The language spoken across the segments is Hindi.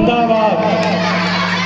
जिंदाबाद।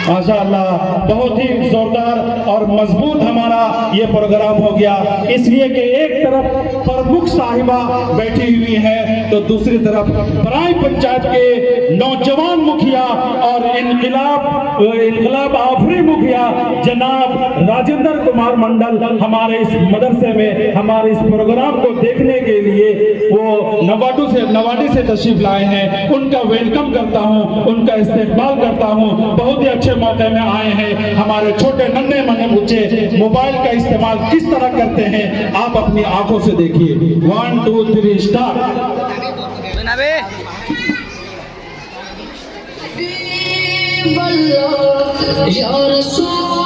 माशाअल्लाह, बहुत ही जोरदार और मजबूत हमारा ये प्रोग्राम हो गया, इसलिए कि एक तरफ प्रमुख साहिबा बैठी हुई है तो दूसरी तरफ बराई पंचायत के नौजवान मुखिया और इनकलाब आफरी मुखिया जनाब राजेंद्र कुमार मंडल हमारे इस मदरसे में हमारे इस प्रोग्राम को देखने के लिए वो नवाडी से तशरीफ लाए हैं। उनका वेलकम करता हूं, उनका इस्तेकबाल करता हूं। बहुत ही अच्छे मौके में आए हैं। हमारे छोटे नन्हे मुन्ने बच्चे मोबाइल का इस्तेमाल किस तरह करते हैं आप अपनी आंखों से देखिए। 1 2 3 स्टार्ट। या रसूल